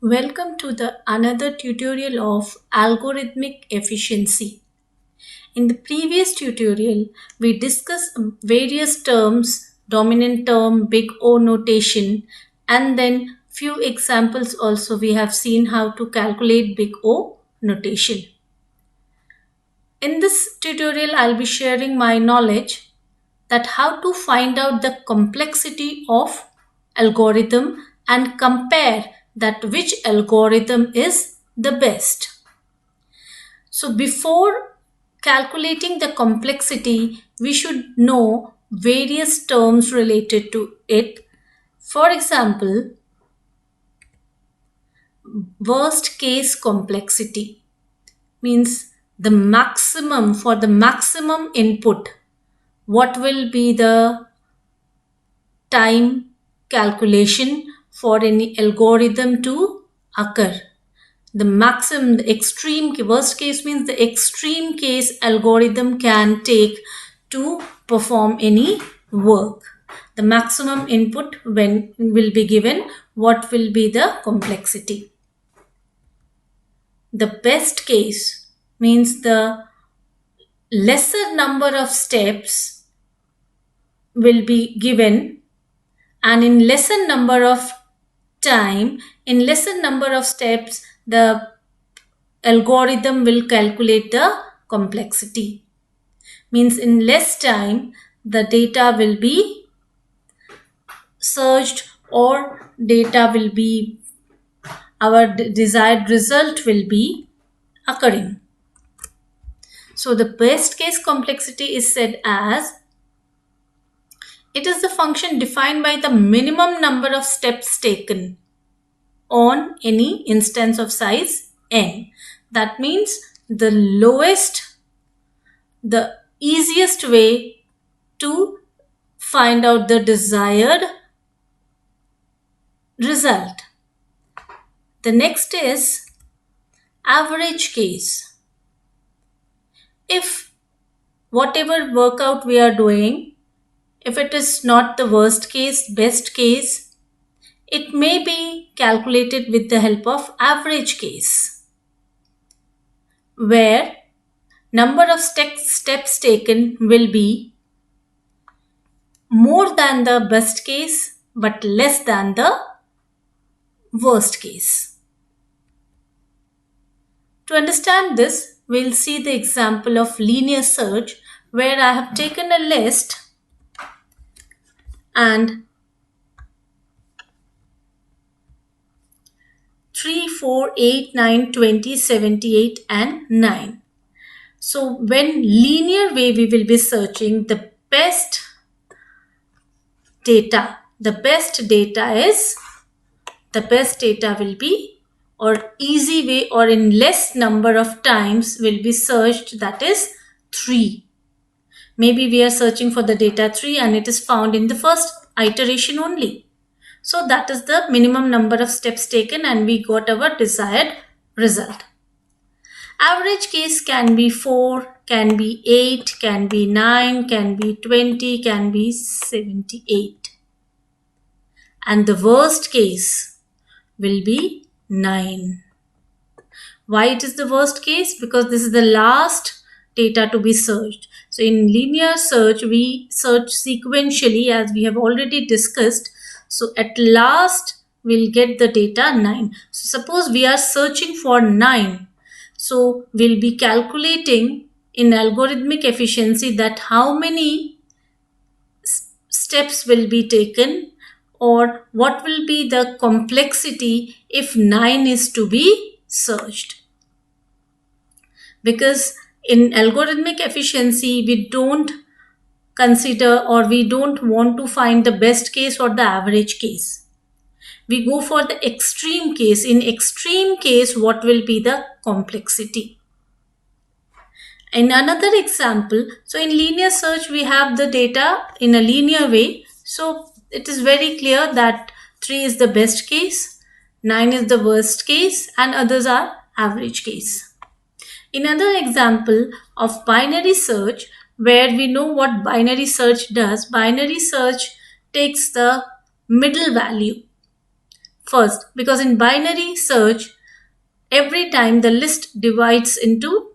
Welcome to the another tutorial of algorithmic efficiency. In the previous tutorial, we discussed various terms, dominant term, big O notation, and then few examples also we have seen how to calculate big O notation. In this tutorial, I'll be sharing my knowledge that how to find out the complexity of algorithm and compare that which algorithm is the best. So before calculating the complexity, we should know various terms related to it. For example, worst case complexity means the maximum for the maximum input. What will be the time calculation for any algorithm to occur? The maximum, the extreme, worst case means the extreme case algorithm can take to perform any work. The maximum input when will be given, what will be the complexity. The best case means the lesser number of steps will be given, and in lesser number of time, in lesser number of steps, the algorithm will calculate the complexity. Means in less time, the data will be searched or data will be, our desired result will be occurring. So the best case complexity is said as it is the function defined by the minimum number of steps taken on any instance of size n. That means the lowest, the easiest way to find out the desired result. The next is average case. If whatever workout we are doing, if it is not the worst case, best case, it may be calculated with the help of average case, where number of steps taken will be more than the best case but less than the worst case. To understand this, we'll see the example of linear search where I have taken a list and 3, 4, 8, 9, 20, 78 and 9. So when linear way we will be searching the best data. The best data will be, or easy way or in less number of times will be searched, that is 3. Maybe we are searching for the data 3 and it is found in the first iteration only. So that is the minimum number of steps taken and we got our desired result. Average case can be 4, can be 8, can be 9, can be 20, can be 78. And the worst case will be 9. Why it is the worst case? Because this is the last data to be searched. So in linear search, we search sequentially as we have already discussed. So at last, we'll get the data 9. So suppose we are searching for 9. So we'll be calculating in algorithmic efficiency that how many steps will be taken or what will be the complexity if 9 is to be searched. Because in algorithmic efficiency, we don't consider or we don't want to find the best case or the average case. We go for the extreme case. In extreme case, what will be the complexity? In another example, so in linear search, we have the data in a linear way. So it is very clear that 3 is the best case, 9 is the worst case, and others are average case. In another example of binary search, where we know what binary search does, binary search takes the middle value. first, because in binary search every time the list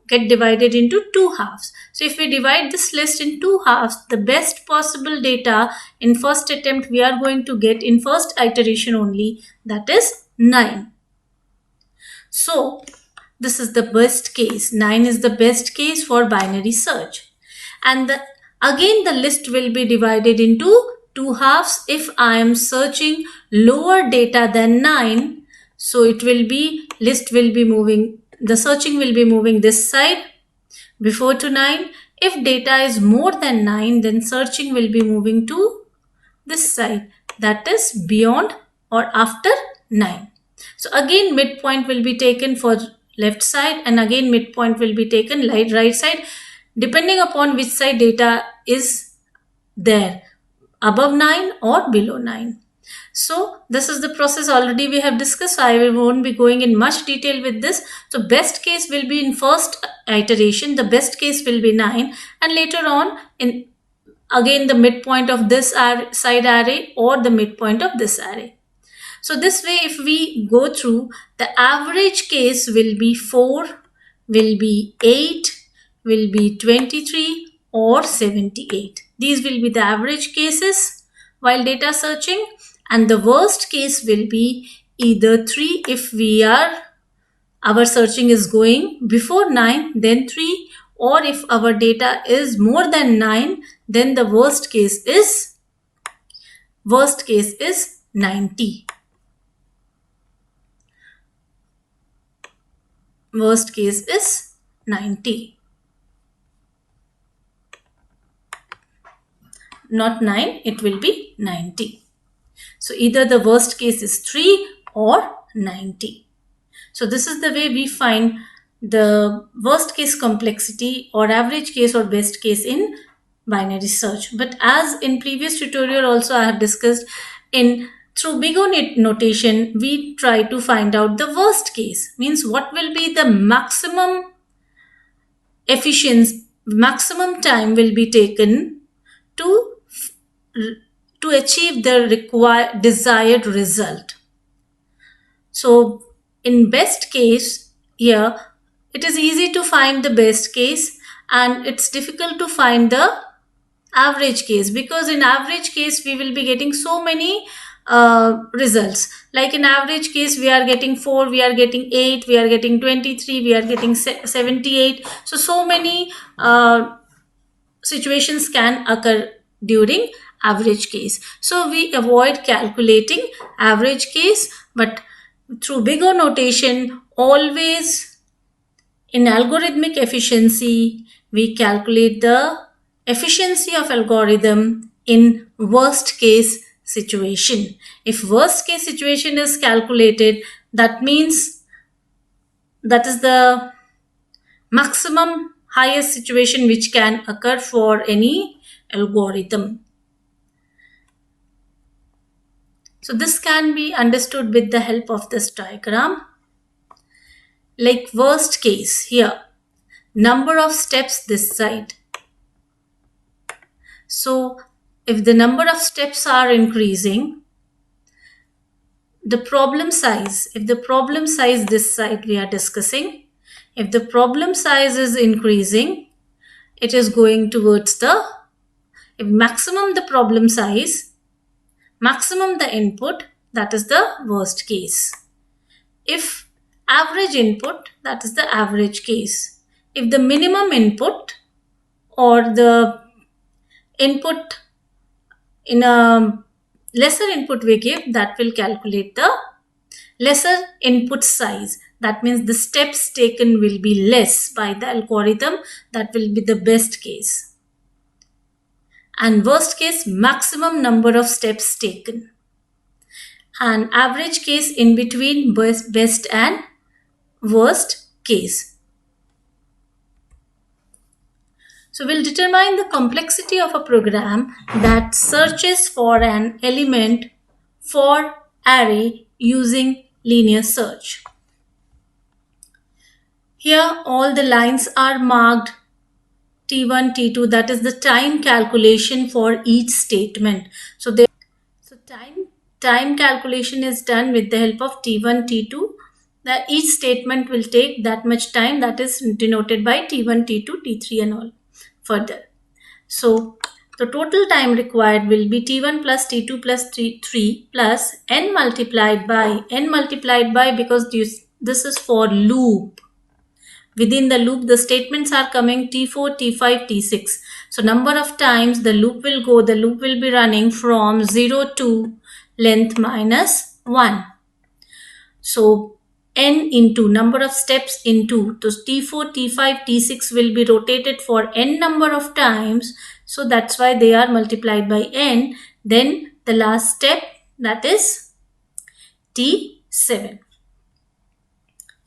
get divided into two halves. So if we divide this list in two halves, the best possible data in first attempt we are going to get in first iteration only, that is 9. So this is the best case. 9 is the best case for binary search. And again the list will be divided into two halves if I am searching lower data than 9. So it will be, list will be moving, the searching will be moving this side before to 9. If data is more than 9, then searching will be moving to this side, that is beyond or after 9. So again midpoint will be taken for left side, and again midpoint will be taken right side, depending upon which side data is there, above 9 or below 9. So this is the process already we have discussed, so I won't be going in much detail with this. So best case will be in first iteration, the best case will be 9, and later on in again the midpoint of this side array or the midpoint of this array. So this way if we go through, the average case will be 4, will be 8, will be 23 or 78. These will be the average cases while data searching, and the worst case will be either 3 if our searching is going before 9, then 3, or if our data is more than 9, then the worst case is 90. Worst case is 90. Not 9, it will be 90. So either the worst case is 3 or 90. So this is the way we find the worst case complexity or average case or best case in binary search. But as in previous tutorial also I have discussed, through big O notation we try to find out the worst case, means what will be the maximum efficiency, maximum time will be taken to achieve the desired result. So in best case here, it is easy to find the best case and it's difficult to find the average case, because in average case we will be getting so many results. Like in average case we are getting 4, we are getting 8, we are getting 23, we are getting 78. So many situations can occur during average case. So we avoid calculating average case, but through big O notation, always in algorithmic efficiency, we calculate the efficiency of algorithm in worst case situation. If worst case situation is calculated, that means that is the maximum highest situation which can occur for any algorithm. So this can be understood with the help of this diagram. Like worst case here, number of steps this side. So if the number of steps are increasing, the problem size, if the problem size this side we are discussing, if the problem size is increasing, it is going towards if maximum the problem size, maximum the input, that is the worst case. If average input, that is the average case. If the minimum input or the input in a lesser input we give, that will calculate the lesser input size. That means the steps taken will be less by the algorithm. That will be the best case. And worst case, maximum number of steps taken. And average case in between best and worst case. So we'll determine the complexity of a program that searches for an element for array using linear search. Here all the lines are marked T1, T2, that is the time calculation for each statement. So time time calculation is done with the help of T1, T2. Each statement will take that much time, that is denoted by T1, T2, T3 and all further. So the total time required will be T1 plus T2 plus 3 plus n multiplied by, because this is for loop. Within the loop, the statements are coming T4, T5, T6. So number of times the loop will be running from 0 to length minus 1. So n into number of steps into, so T4, T5, T6 will be rotated for n number of times. So that's why they are multiplied by n. Then the last step, that is T7,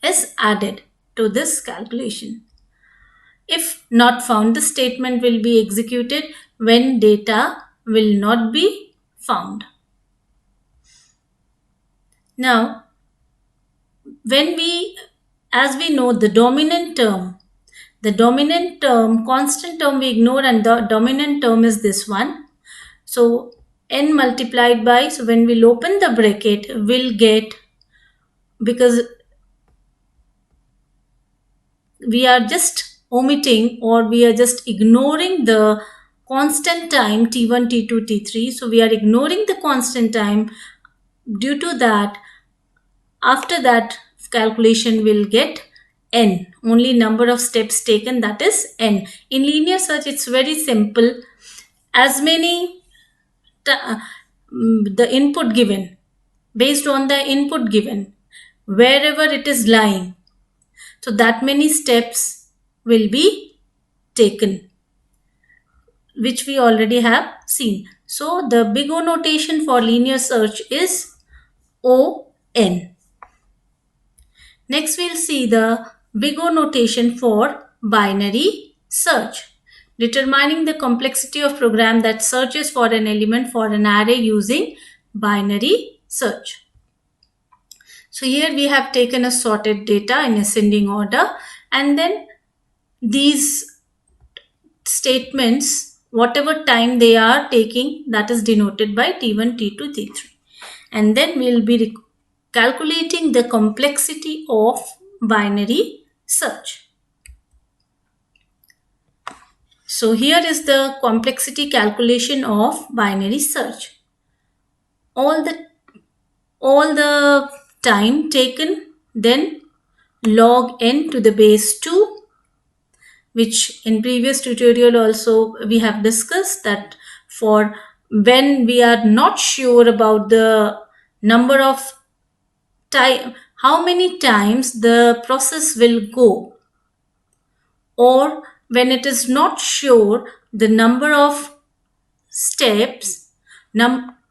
is added to this calculation. If not found, the statement will be executed when data will not be found. Now, as we know, the dominant term, constant term we ignore, and the dominant term is this one. So n multiplied by, so when we'll open the bracket, we'll get, because we are just omitting or we are just ignoring the constant time T1, T2, T3. So we are ignoring the constant time. Due to that, after that calculation will get n, only number of steps taken, that is n. In linear search, it's very simple. As many the input given, based on the input given, wherever it is lying, so that many steps will be taken, which we already have seen. So the big O notation for linear search is ON. Next, we'll see the big O notation for binary search, determining the complexity of program that searches for an element for an array using binary search. So here we have taken a sorted data in ascending order, and then these statements, whatever time they are taking, that is denoted by T1, T2, T3. And then we'll be calculating the complexity of binary search. So here is the complexity calculation of binary search. All the time taken, then log n to the base 2, which in previous tutorial also we have discussed, that for when we are not sure about the number of time, how many times the process will go, or when it is not sure the number of steps,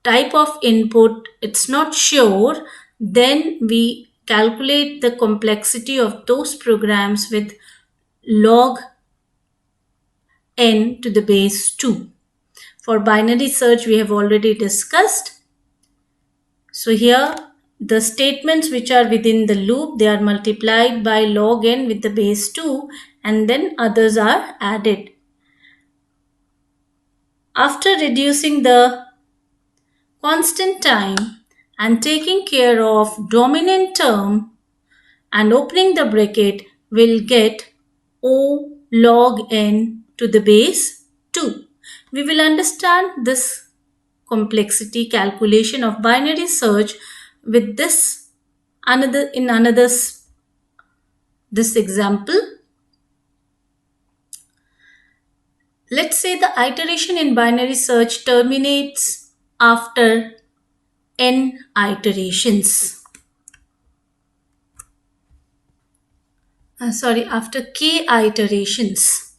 type of input, it's not sure, then we calculate the complexity of those programs with log n to the base 2. For binary search, we have already discussed. So here the statements which are within the loop, they are multiplied by log n with the base 2, and then others are added. After reducing the constant time and taking care of dominant term and opening the bracket, we'll get O log n to the base 2. We will understand this complexity calculation of binary search with this this example. Let's say the iteration in binary search terminates after n iterations. After k iterations.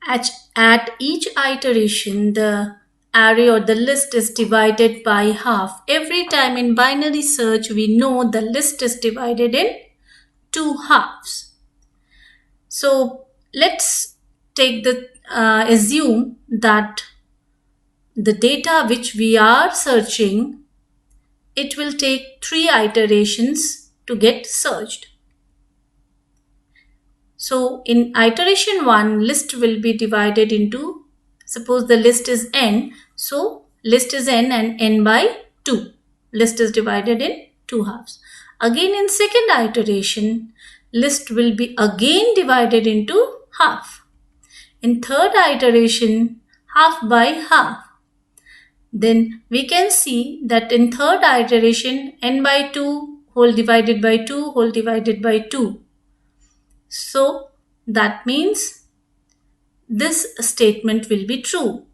At each iteration, the array or the list is divided by half. Every time in binary search, we know the list is divided in 2 halves. So let's take assume that the data which we are searching, it will take 3 iterations to get searched. So in iteration 1, list will be divided into, suppose the list is n, so list is n and n by 2. List is divided in 2 halves. Again in second iteration, list will be again divided into half. In third iteration, half by half. Then we can see that in third iteration, n by 2 whole divided by 2 whole divided by 2. So that means this statement will be true.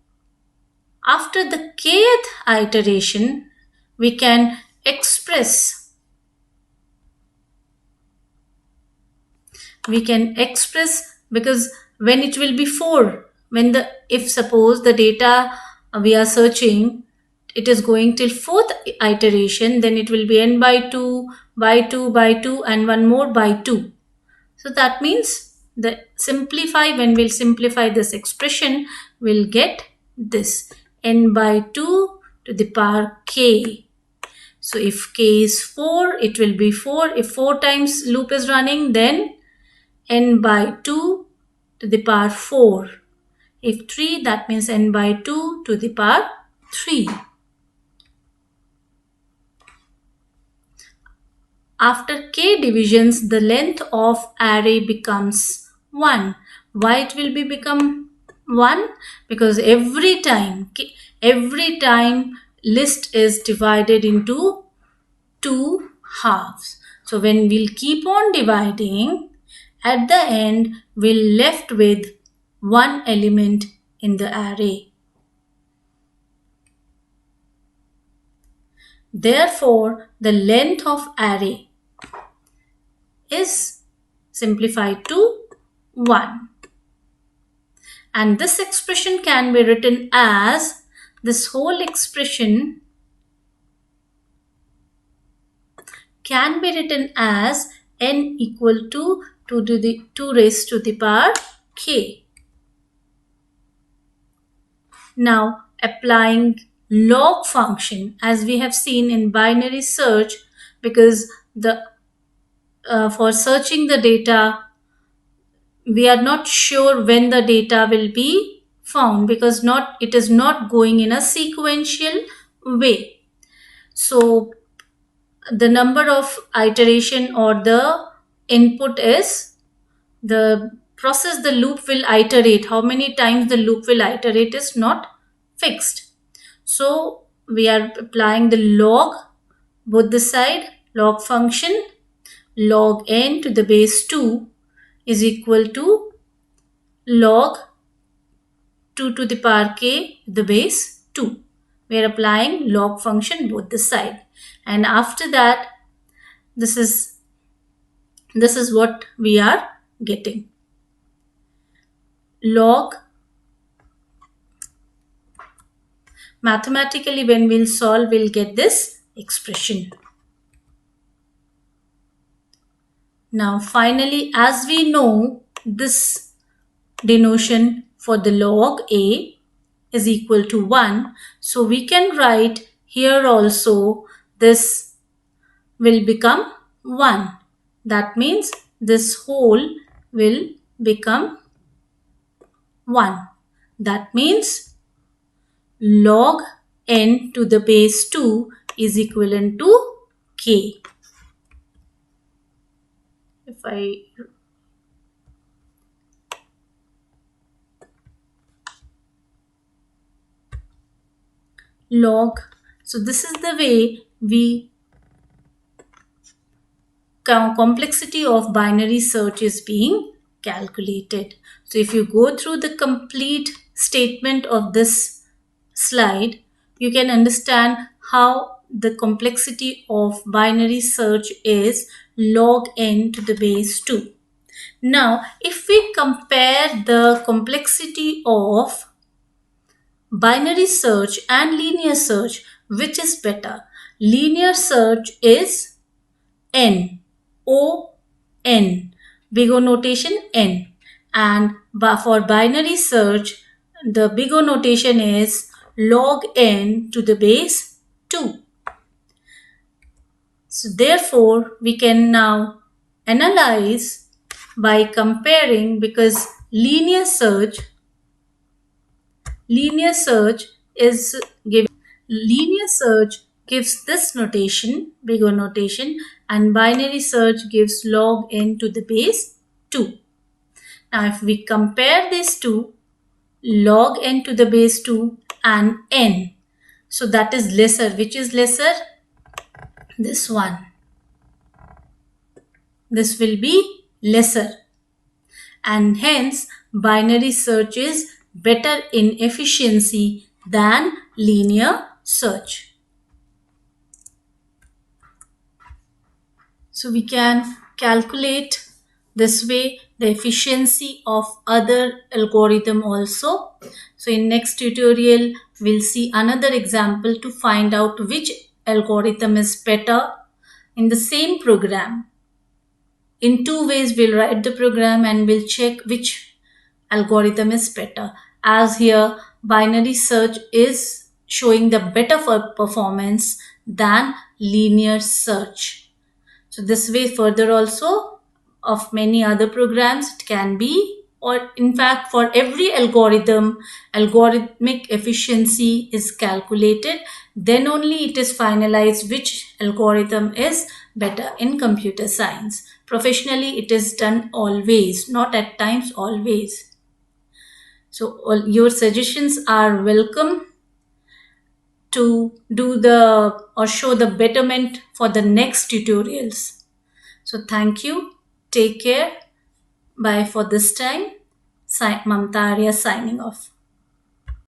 After the kth iteration, we can express because when it will be 4, when the if suppose the data we are searching, it is going till fourth iteration, then it will be n by 2 by 2 by 2 and one more by 2. So that means when we'll simplify this expression, we'll get this n by 2 to the power k. So if k is 4, it will be 4. If 4 times loop is running, then n by 2 to the power 4. If 3, that means n by 2 to the power 3. After k divisions, the length of array becomes 1. Why it will be become 1? Because every time list is divided into 2 halves. So when we'll keep on dividing, at the end we'll left with one element in the array. Therefore, the length of array is simplified to 1. And this expression can be written as, this whole expression can be written as n equal to 2 raised to the power k. Now applying log function, as we have seen in binary search, because for searching the data, we are not sure when the data will be found, because it is not going in a sequential way. So the number of iteration or the input is the process the loop will iterate. How many times the loop will iterate is not fixed. So we are applying the log both the side. Log function, log n to the base 2 is equal to log 2 to the power k to the base 2. We are applying log function both the side. And after that, this is what we are getting. Log, mathematically when we'll solve, we'll get this expression. Now finally, as we know, this denotation for the log a is equal to 1. So we can write here also this will become 1. That means this whole will become 1. That means log n to the base 2 is equivalent to k. If I log, so this is the way we complexity of binary search is being calculated. So if you go through the complete statement of this slide, you can understand how the complexity of binary search is log n to the base 2. Now, if we compare the complexity of binary search and linear search, which is better? Linear search is n, O, n, big O notation n. And for binary search, the big O notation is log n to the base 2. So therefore, we can now analyze by comparing, because linear search is given linear search gives this notation, big O notation, and binary search gives log n to the base 2. Now, if we compare these two, log n to the base 2 and n, so that is lesser. Which is lesser? This one. This will be lesser, and hence binary search is better in efficiency than linear search. So we can calculate this way the efficiency of other algorithm also. So in next tutorial we'll see another example to find out which algorithm is better in the same program. In two ways we'll write the program and we'll check which algorithm is better. As here binary search is showing the better performance than linear search. So this way further also of many other programs it can be, or in fact for every algorithm, algorithmic efficiency is calculated, then only it is finalized which algorithm is better in computer science. Professionally it is done always, not at times, always. So all your suggestions are welcome to do the or show the betterment for the next tutorials. So thank you. Take care. Bye for this time. Mamta Arya signing off.